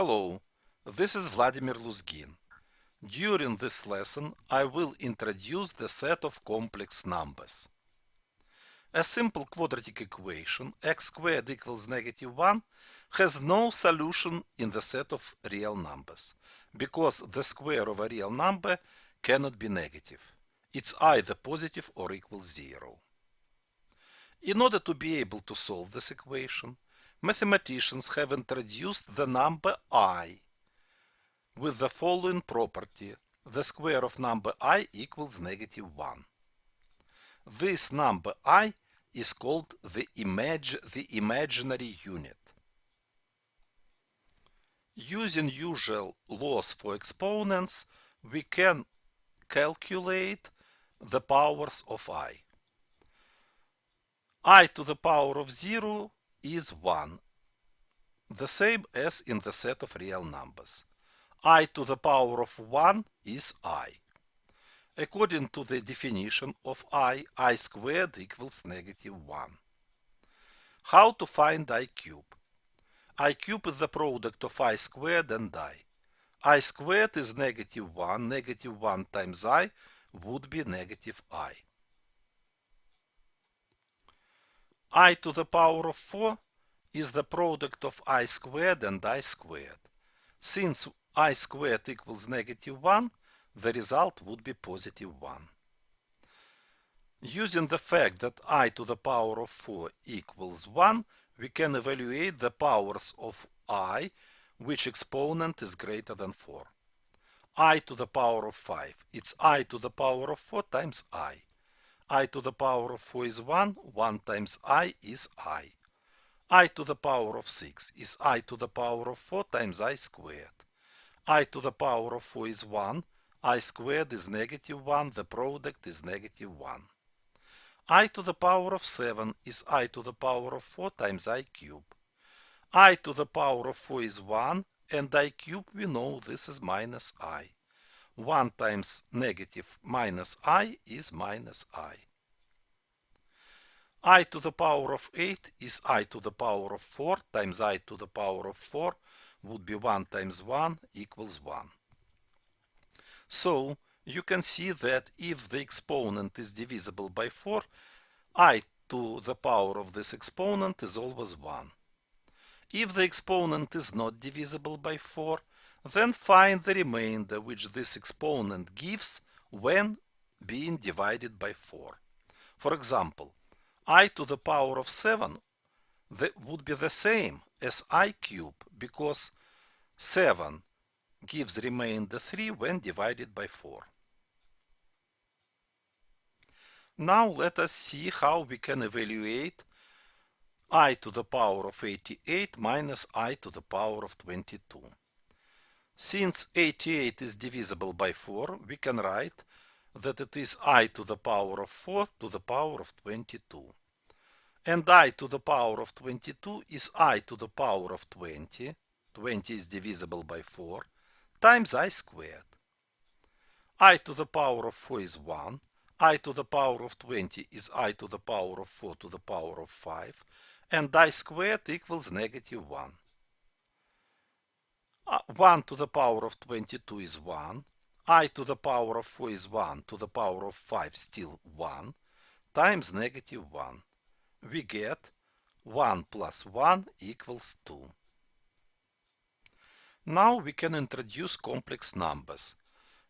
Hello, this is Vladimir Luzgin. During this lesson, I will introduce the set of complex numbers. A simple quadratic equation, x squared equals -1, has no solution in the set of real numbers, because the square of a real number cannot be negative. It's either positive or equals 0. In order to be able to solve this equation, mathematicians have introduced the number I with the following property: the square of number I equals -1. This number I is called the imaginary unit. Using usual laws for exponents, we can calculate the powers of I to the power of 0 is 1, the same as in the set of real numbers. I to the power of 1 is I. According to the definition of I squared equals -1. How to find I cube? I cube is the product of I squared and I squared is -1. -1 times I would be -I. I to the power of 4 is the product of I squared and I squared. Since I squared equals -1, the result would be +1. Using the fact that I to the power of 4 equals 1, we can evaluate the powers of I, which exponent is greater than 4. I to the power of 5, it's I to the power of 4 times I. I to the power of 4 is 1, 1 times I is I. I to the power of 6 is I to the power of 4 times I squared. I to the power of 4 is 1, I squared is -1, the product is -1. I to the power of 7 is I to the power of 4 times I cube. I to the power of 4 is 1, and I cube, we know this is -I. 1 times negative minus I is -I. I to the power of 8 is I to the power of 4 times I to the power of 4 would be 1 times 1 equals 1. So you can see that if the exponent is divisible by 4, I to the power of this exponent is always 1. If the exponent is not divisible by 4, then find the remainder which this exponent gives when being divided by 4. For example, I to the power of 7 would be the same as I cube, because 7 gives remainder 3 when divided by 4. Now let us see how we can evaluate I to the power of 88 minus I to the power of 22. Since 88 is divisible by 4, we can write that it is I to the power of 4 to the power of 22. And I to the power of 22 is I to the power of 20, 20 is divisible by 4, times I squared. I to the power of 4 is 1, I to the power of 20 is I to the power of 4 to the power of 5, and I squared equals -1. 1 to the power of 22 is 1, I to the power of 4 is 1 to the power of 5 still 1, times -1. We get 1 plus 1 equals 2. Now we can introduce complex numbers.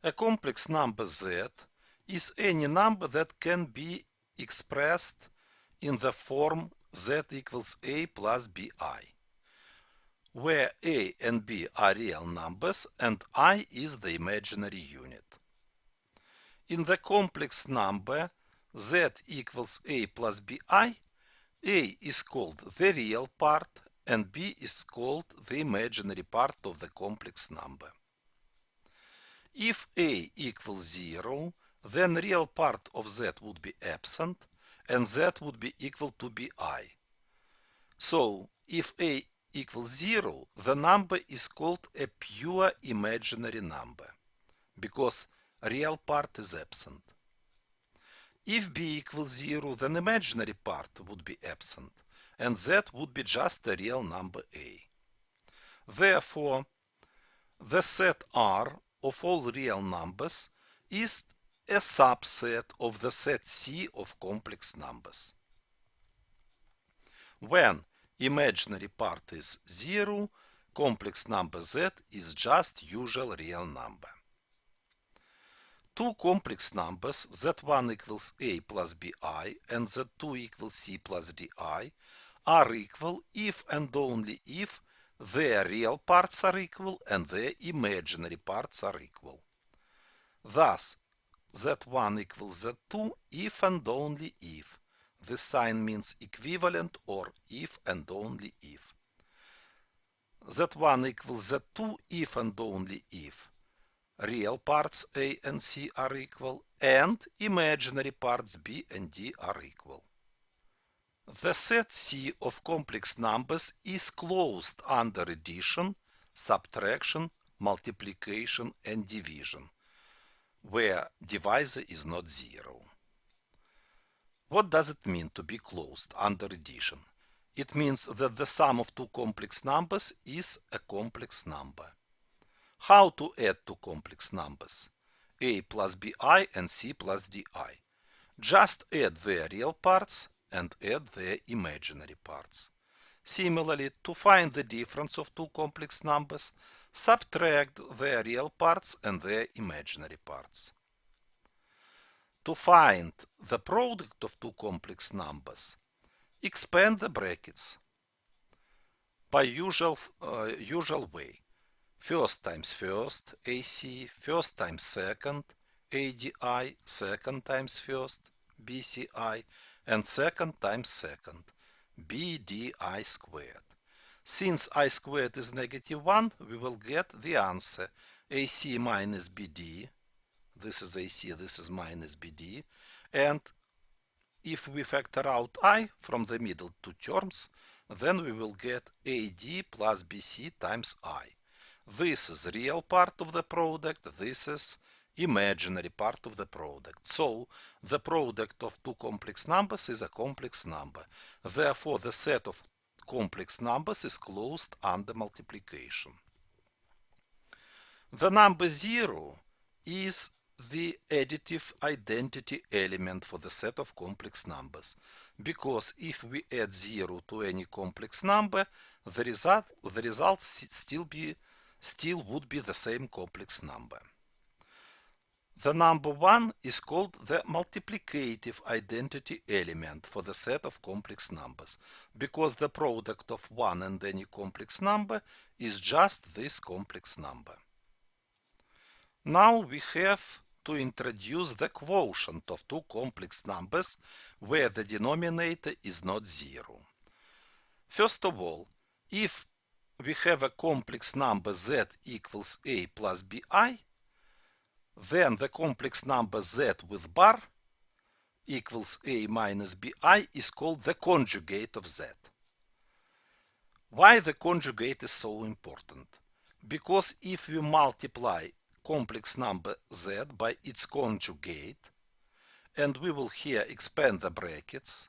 A complex number z is any number that can be expressed in the form z equals a plus bi, where a and b are real numbers and I is the imaginary unit. In the complex number z equals a plus bi, a is called the real part and b is called the imaginary part of the complex number. If a equals 0, then real part of z would be absent and z would be equal to bi. So if a equals 0, the number is called a pure imaginary number, because real part is absent. If b equals 0, then imaginary part would be absent, and z would be just a real number a. Therefore, The set R of all real numbers is a subset of the set C of complex numbers. When imaginary part is 0, complex number Z is just usual real number. Two complex numbers Z1 equals A plus BI and Z2 equals C plus DI are equal if and only if their real parts are equal and their imaginary parts are equal. Thus, Z1 equals Z2 if and only if. This sign means equivalent or if and only if. Z1 equals Z2 if and only if real parts A and C are equal and imaginary parts B and D are equal. The set C of complex numbers is closed under addition, subtraction, multiplication and division, where divisor is not 0. What does it mean to be closed under addition? It means that the sum of two complex numbers is a complex number. How to add two complex numbers? A plus BI and C plus DI. Just add their real parts and add their imaginary parts. Similarly, to find the difference of two complex numbers, subtract their real parts and their imaginary parts. To find the product of two complex numbers, expand the brackets by usual way. First times first, AC, first times second, ADI, second times first, BCI, and second times second, BDI squared. Since I squared is -1, we will get the answer AC minus BD. This is AC, this is minus BD. And if we factor out I from the middle two terms, then we will get AD plus BC times I. This is real part of the product, this is imaginary part of the product. So, the product of two complex numbers is a complex number. Therefore, the set of complex numbers is closed under multiplication. The number 0 is the additive identity element for the set of complex numbers, because if we add 0 to any complex number, the result still would be the same complex number. The number 1 is called the multiplicative identity element for the set of complex numbers, because the product of 1 and any complex number is just this complex number. Now we have to introduce the quotient of two complex numbers where the denominator is not 0. First of all, if we have a complex number Z equals A plus BI, then the complex number Z with bar equals A minus BI is called the conjugate of Z. Why the conjugate is so important? Because if we multiply complex number Z by its conjugate, and we will here expand the brackets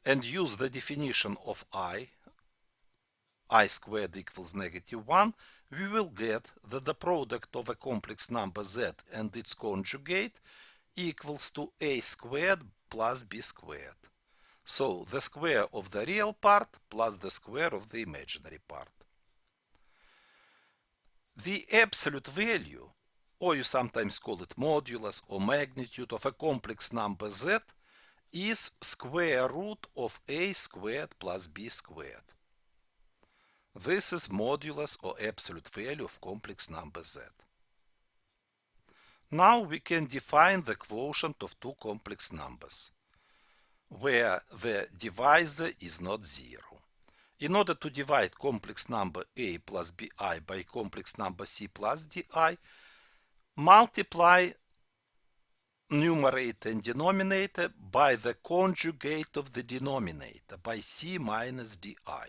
and use the definition of I squared equals -1, we will get that the product of a complex number Z and its conjugate equals to A squared plus B squared. So the square of the real part plus the square of the imaginary part. The absolute value, or you sometimes call it modulus or magnitude of a complex number Z, is square root of A squared plus B squared. This is modulus or absolute value of complex number Z. Now we can define the quotient of two complex numbers, where the divisor is not 0. In order to divide complex number A plus BI by complex number C plus DI, multiply numerator and denominator by the conjugate of the denominator, by C minus DI.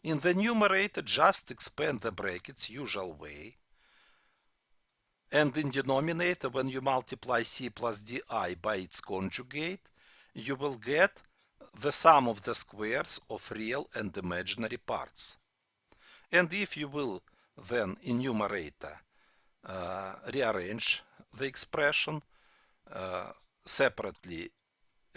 In the numerator, just expand the brackets usual way. And in denominator, when you multiply C plus DI by its conjugate, you will get the sum of the squares of real and imaginary parts. And if you will then in numerator rearrange the expression separately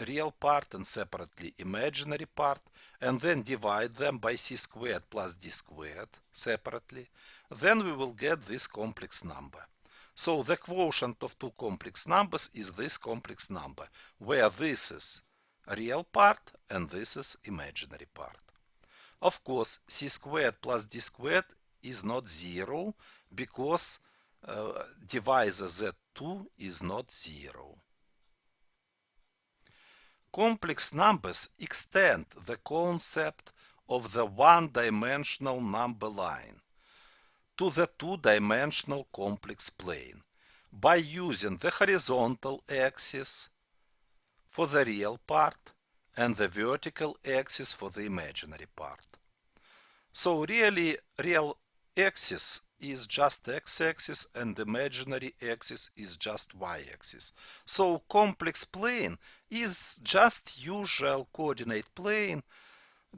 real part and separately imaginary part, and then divide them by c squared plus d squared separately, then we will get this complex number. So the quotient of two complex numbers is this complex number, where this is real part and this is imaginary part. Of course, c squared plus d squared is not 0 because divisor z2 is not 0. Complex numbers extend the concept of the one-dimensional number line to the two-dimensional complex plane by using the horizontal axis for the real part and the vertical axis for the imaginary part. So really, real axis is just x-axis and imaginary axis is just y-axis. So complex plane is just usual coordinate plane,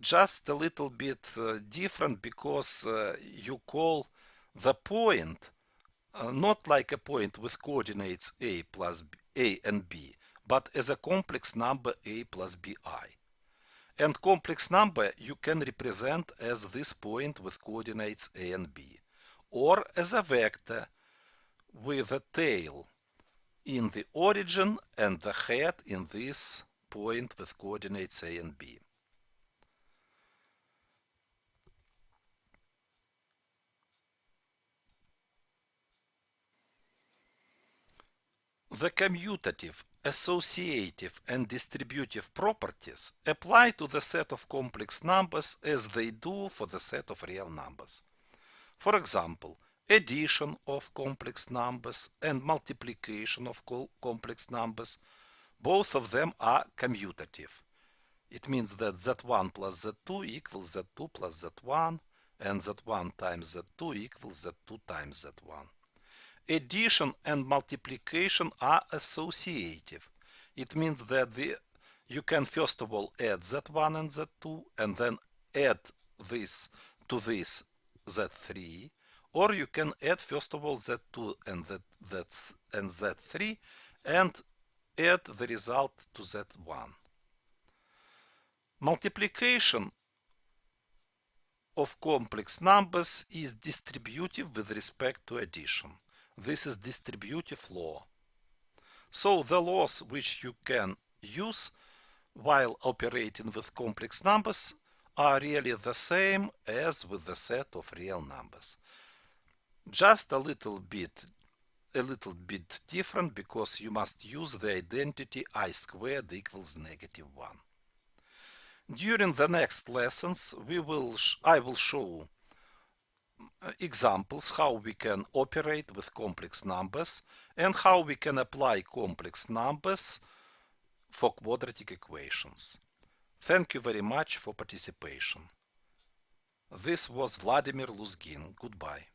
just a little bit different because you call the point not like a point with coordinates a plus b, a and b, but as a complex number a plus bi. And complex number you can represent as this point with coordinates a and b, or as a vector with a tail in the origin and the head in this point with coordinates a and b. The commutative, associative, and distributive properties apply to the set of complex numbers as they do for the set of real numbers. For example, addition of complex numbers and multiplication of complex numbers, both of them are commutative. It means that z1 plus z2 equals z2 plus z1, and z1 times z2 equals z2 times z1. Addition and multiplication are associative. It means that you can first of all add z1 and z2 and then add this to this z3, or you can add first of all z2 and z3 and add the result to z1. Multiplication of complex numbers is distributive with respect to addition. This is distributive law. So the laws which you can use while operating with complex numbers are really the same as with the set of real numbers. Just a little bit different because you must use the identity I squared equals -1. During the next lessons I will show examples how we can operate with complex numbers and how we can apply complex numbers for quadratic equations. Thank you very much for participation. This was Vladimir Luzgin. Goodbye.